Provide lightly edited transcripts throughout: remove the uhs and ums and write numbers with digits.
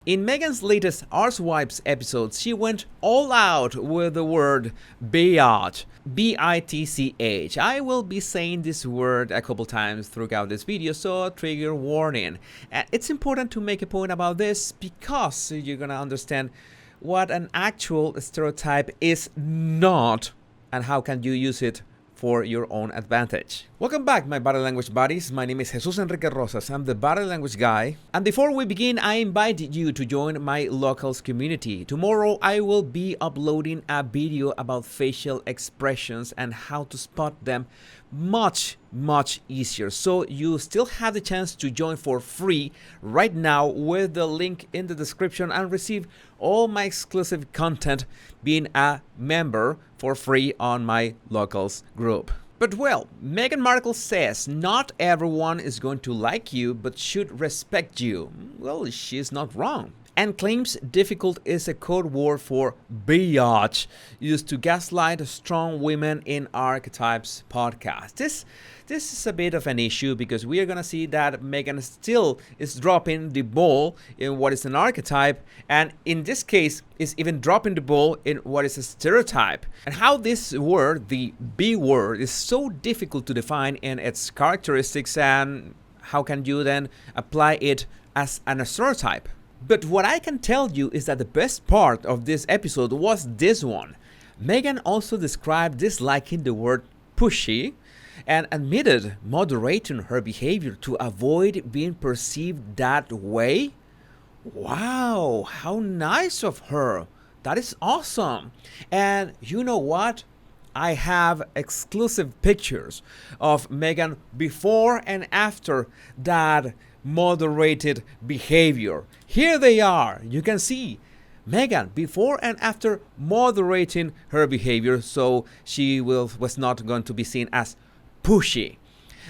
In Meghan's latest Arsewives episode, she went all out with the word bitch, B-I-T-C-H. I will be saying this word a couple times throughout this video, so trigger warning. And it's important to make a point about this because you're gonna understand what an actual stereotype is not and how can you use it for your own advantage. Welcome back, my body language buddies. My name is Jesus Enrique Rosas. I'm the body language guy. And before we begin, I invite you to join my locals community. Tomorrow, I will be uploading a video about facial expressions and how to spot them much easier. So you still have the chance to join for free right now with the link in the description and receive all my exclusive content being a member for free on my locals group. But well, Meghan Markle says not everyone is going to like you but should respect you. Well, she's not wrong. And claims difficult is a code word for biatch used to gaslight strong women in archetypes podcast. This is a bit of an issue because we are going to see that Meghan still is dropping the ball in what is an archetype, and in this case is even dropping the ball in what is a stereotype. And how this word, the B word, is so difficult to define in its characteristics, and how can you then apply it as an stereotype? But what I can tell you is that the best part of this episode was this one. Meghan also described disliking the word pushy and admitted moderating her behavior to avoid being perceived that way. Wow, how nice of her. That is awesome. And you know what? I have exclusive pictures of Meghan before and after that moderated behavior. Here they are. You can see Meghan before and after moderating her behavior, so she was not going to be seen as pushy.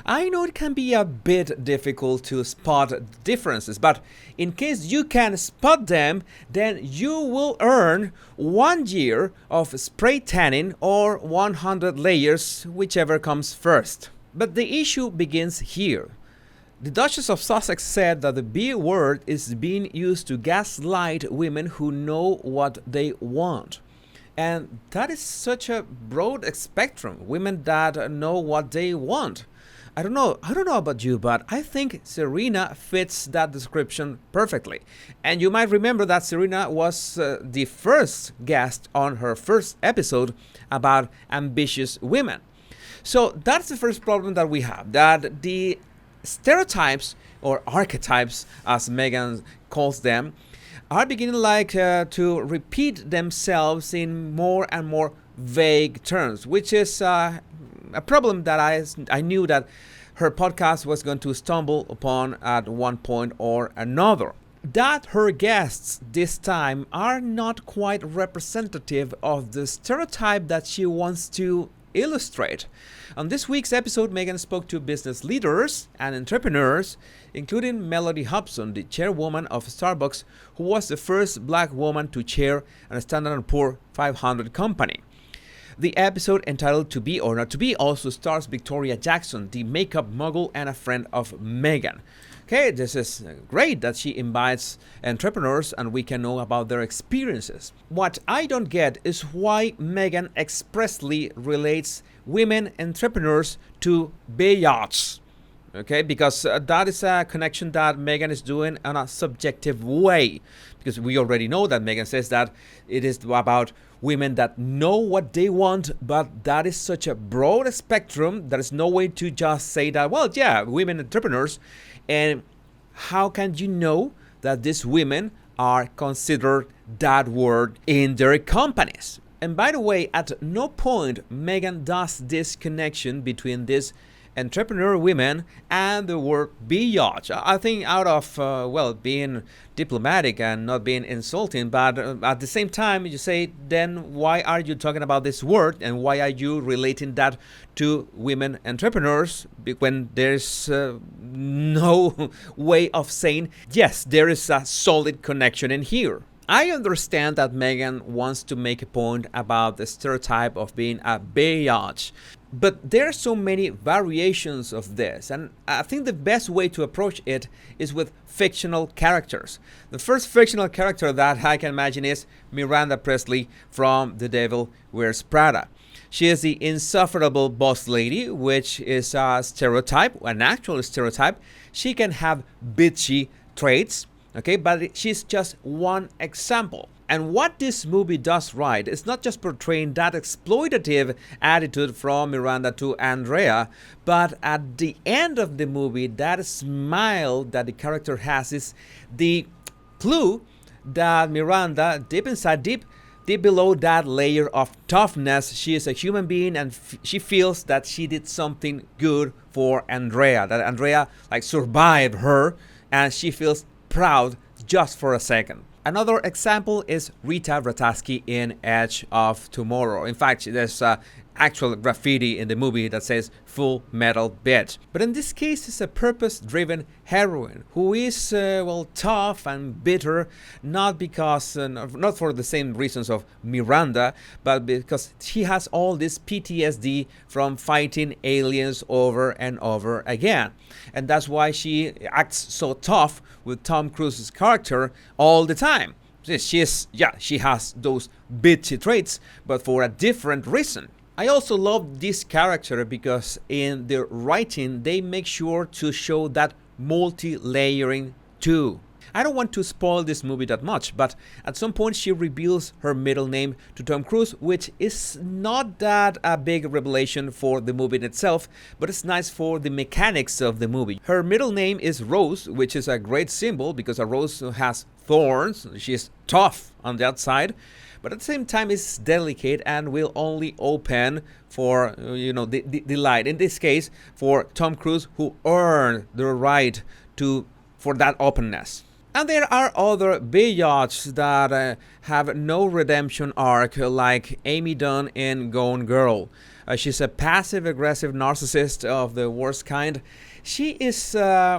I know it can be a bit difficult to spot differences, but in case you can spot them, then you will earn 1 year of spray tanning or 100 layers, whichever comes first. But the issue begins here. The Duchess of Sussex said that the B word is being used to gaslight women who know what they want. And that is such a broad spectrum, women that know what they want. I don't know about you, but I think Serena fits that description perfectly. And you might remember that Serena was the first guest on her first episode about ambitious women. So that's the first problem that we have, that the stereotypes or archetypes, as Meghan calls them, are beginning to repeat themselves in more and more vague terms, which is a problem that I knew that her podcast was going to stumble upon at one point or another. That her guests this time are not quite representative of the stereotype that she wants to illustrate. On this week's episode, Meghan spoke to business leaders and entrepreneurs, including Melody Hobson, the chairwoman of Starbucks, who was the first black woman to chair a Standard & Poor's 500 company. The episode, entitled To Be or Not to Be, also stars Victoria Jackson, the makeup mogul and a friend of Meghan. Okay, this is great that she invites entrepreneurs and we can know about their experiences. What I don't get is why Meghan expressly relates women entrepreneurs to biatch. Okay, because that is a connection that Meghan is doing in a subjective way. Because we already know that Meghan says that it is about women that know what they want, but that is such a broad spectrum. There is no way to just say that, well, yeah, women entrepreneurs. And how can you know that these women are considered that word in their companies? And by the way, at no point Meghan does this connection between these entrepreneur women and the word biatch. I think out of, being diplomatic and not being insulting, but at the same time you say, then why are you talking about this word and why are you relating that to women entrepreneurs when there's no way of saying, yes, there is a solid connection in here. I understand that Meghan wants to make a point about the stereotype of being a biatch. But there are so many variations of this, and I think the best way to approach it is with fictional characters. The first fictional character that I can imagine is Miranda Presley from The Devil Wears Prada. She is the insufferable boss lady, which is a stereotype, an actual stereotype. She can have bitchy traits, okay, but she's just one example. And what this movie does right is not just portraying that exploitative attitude from Miranda to Andrea, but at the end of the movie, that smile that the character has is the clue that Miranda, deep inside, deep below that layer of toughness, she is a human being, and she feels that she did something good for Andrea, that Andrea like survived her, and she feels proud just for a second. Another example is Rita Rataski in Edge of Tomorrow. In fact, there's actual graffiti in the movie that says Full Metal Bitch. But in this case, it's a purpose-driven heroine who is, tough and bitter, not because, not for the same reasons of Miranda, but because she has all this PTSD from fighting aliens over and over again. And that's why she acts so tough with Tom Cruise's character all the time. She has those bitchy traits, but for a different reason. I also love this character because in their writing, they make sure to show that multi-layering too. I don't want to spoil this movie that much, but at some point she reveals her middle name to Tom Cruise, which is not that a big revelation for the movie in itself, but it's nice for the mechanics of the movie. Her middle name is Rose, which is a great symbol because a rose has thorns. She's tough on the outside, but at the same time it's delicate and will only open for the light. In this case, for Tom Cruise, who earned the right for that openness. And there are other biatches that have no redemption arc, like Amy Dunn in Gone Girl. She's a passive-aggressive narcissist of the worst kind. She is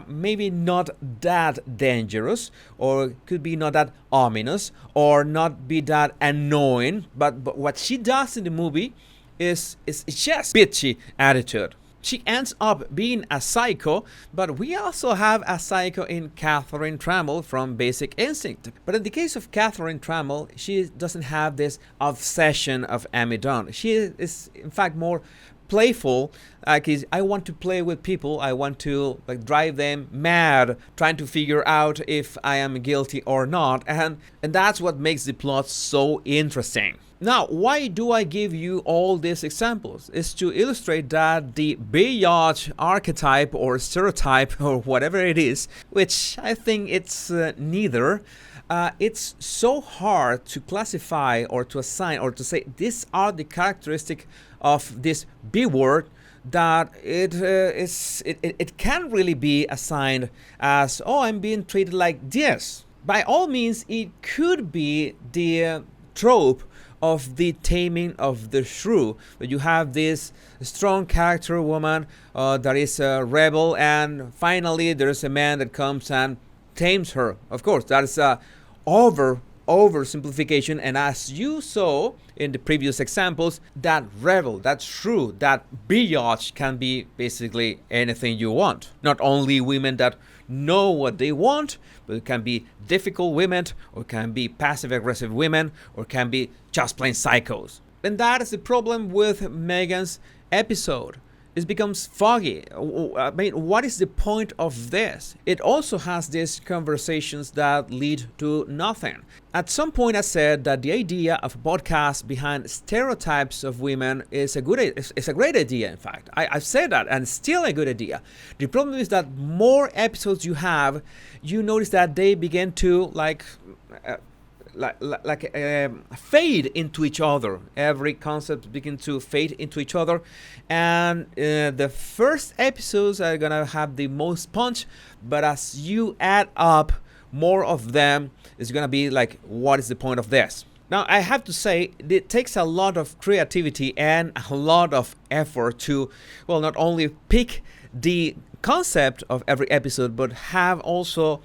maybe not that dangerous, or could be not that ominous, or not be that annoying, but what she does in the movie is just bitchy attitude. She ends up being a psycho, but we also have a psycho in Catherine Trammell from Basic Instinct. But in the case of Catherine Trammell, she doesn't have this obsession of Amy Dunn. She is, in fact, more playful. Like, I want to play with people. I want to drive them mad, trying to figure out if I am guilty or not. And that's what makes the plot so interesting. Now, why do I give you all these examples? It's to illustrate that the biatch archetype or stereotype or whatever it is, which I think it's neither, it's so hard to classify or to assign or to say these are the characteristics of this B word, that it can't really be assigned as, oh, I'm being treated like this. By all means, it could be the trope of the taming of the shrew. You have this strong character woman that is a rebel, and finally there's a man that comes and tames her. Of course, that is a oversimplification, and as you saw in the previous examples, that rebel, that shrew, that biatch can be basically anything you want. Not only women that know what they want, but it can be difficult women, or can be passive-aggressive women, or can be just plain psychos. And that is the problem with Meghan's episode. It becomes foggy. I mean, what is the point of this? It also has these conversations that lead to nothing. At some point I said that the idea of a podcast behind stereotypes of women is a great idea, in fact. I've said that, and still a good idea. The problem is that more episodes you have, you notice that they begin to fade into each other. Every concept begins to fade into each other, and the first episodes are gonna have the most punch, but as you add up more of them, it's gonna be like, what is the point of this? Now, I have to say, it takes a lot of creativity and a lot of effort to, not only pick the concept of every episode, but have also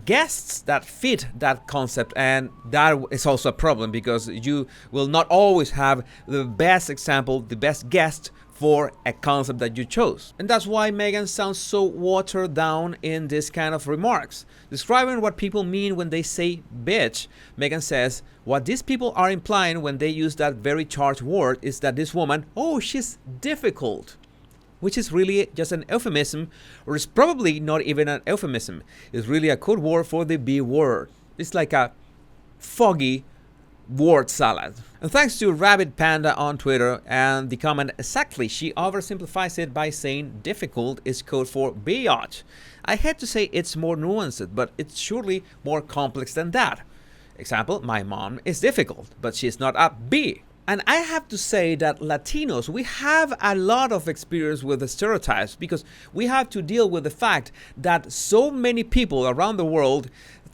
guests that fit that concept, and that is also a problem because you will not always have the best example, the best guest for a concept that you chose. And that's why Meghan sounds so watered down in this kind of remarks. Describing what people mean when they say bitch, Meghan says, what these people are implying when they use that very charged word is that this woman, oh, she's difficult. Which is really just an euphemism, or it's probably not even an euphemism. It's really a code word for the B word. It's like a foggy word salad. And thanks to Rabbit Panda on Twitter and the comment exactly, she oversimplifies it by saying difficult is code for biatch. I had to say it's more nuanced, but it's surely more complex than that. Example, my mom is difficult, but she's not a B. And I have to say that Latinos, we have a lot of experience with the stereotypes because we have to deal with the fact that so many people around the world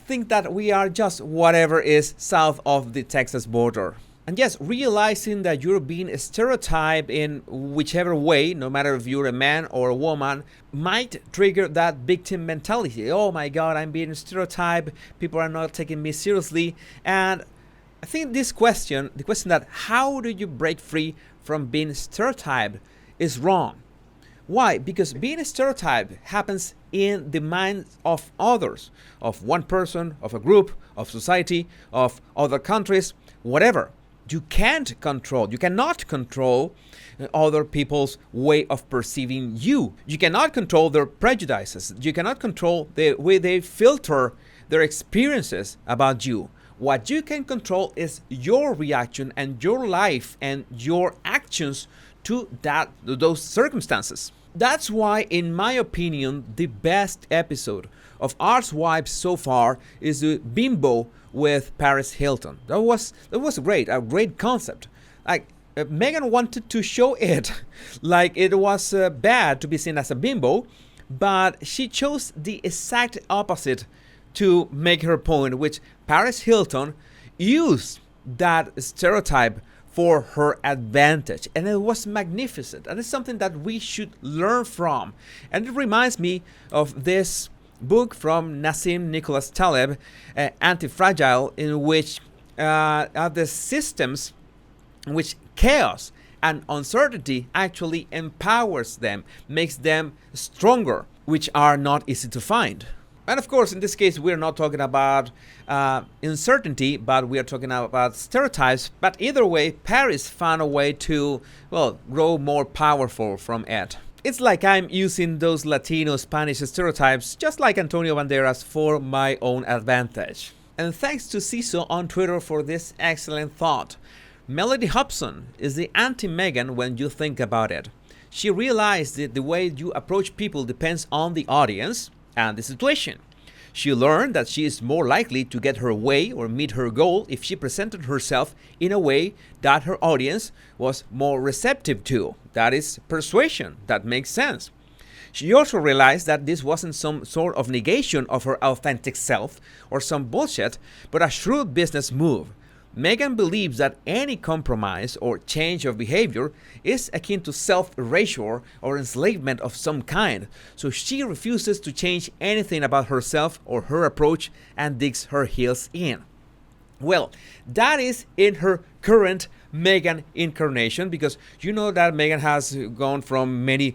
think that we are just whatever is south of the Texas border. And yes, realizing that you're being stereotyped in whichever way, no matter if you're a man or a woman, might trigger that victim mentality. Oh my God, I'm being stereotyped. People are not taking me seriously. And I think this question, the question that how do you break free from being stereotyped, is wrong. Why? Because being stereotyped happens in the minds of others, of one person, of a group, of society, of other countries, whatever. You cannot control other people's way of perceiving you. You cannot control their prejudices. You cannot control the way they filter their experiences about you. What you can control is your reaction and your life and your actions to those circumstances. That's why, in my opinion, the best episode of Arsewives so far is the Bimbo with Paris Hilton. That was great, a great concept. Like Meghan wanted to show it like it was bad to be seen as a bimbo, but she chose the exact opposite to make her point, which Paris Hilton used that stereotype for her advantage, and it was magnificent, and it's something that we should learn from. And it reminds me of this book from Nassim Nicholas Taleb, Anti-Fragile, in which are the systems in which chaos and uncertainty actually empowers them, makes them stronger, which are not easy to find. And of course, in this case, we're not talking about uncertainty, but we are talking about stereotypes. But either way, Paris found a way to, well, grow more powerful from it. It's like I'm using those Latino Spanish stereotypes, just like Antonio Banderas, for my own advantage. And thanks to Ciso on Twitter for this excellent thought. Melody Hobson is the anti-Meghan when you think about it. She realized that the way you approach people depends on the audience and the situation. She learned that she is more likely to get her way or meet her goal if she presented herself in a way that her audience was more receptive to. That is persuasion. That makes sense. She also realized that this wasn't some sort of negation of her authentic self or some bullshit, but a shrewd business move. Meghan believes that any compromise or change of behavior is akin to self-erasure or enslavement of some kind, so she refuses to change anything about herself or her approach and digs her heels in. Well, that is in her current Meghan incarnation, because you know that Meghan has gone from many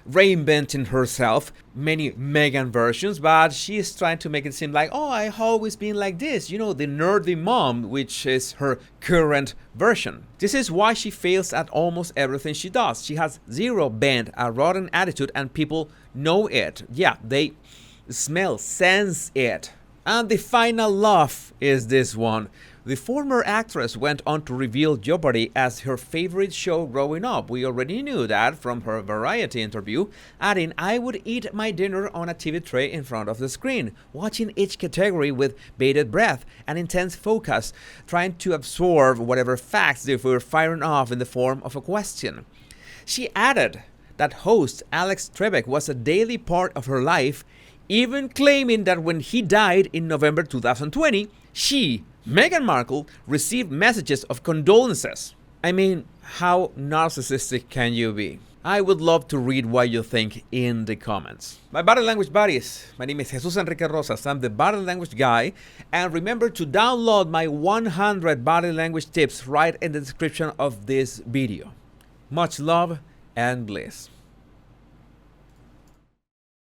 reinventing herself, many Meghan versions, but she is trying to make it seem like, oh, I've always been like this, you know, the nerdy mom, which is her current version. This is why she fails at almost everything she does. She has zero bend, a rotten attitude, and people know it. Yeah, they sense it. And the final laugh is this one. The former actress went on to reveal Jeopardy as her favorite show growing up. We already knew that from her Variety interview, adding, I would eat my dinner on a TV tray in front of the screen, watching each category with bated breath and intense focus, trying to absorb whatever facts they were firing off in the form of a question. She added that host Alex Trebek was a daily part of her life, even claiming that when he died in November 2020, she, Meghan Markle, received messages of condolences. I mean, how narcissistic can you be? I would love to read what you think in the comments. My body language buddies, my name is Jesus Enrique Rosas. I'm the body language guy. And remember to download my 100 body language tips right in the description of this video. Much love and bliss.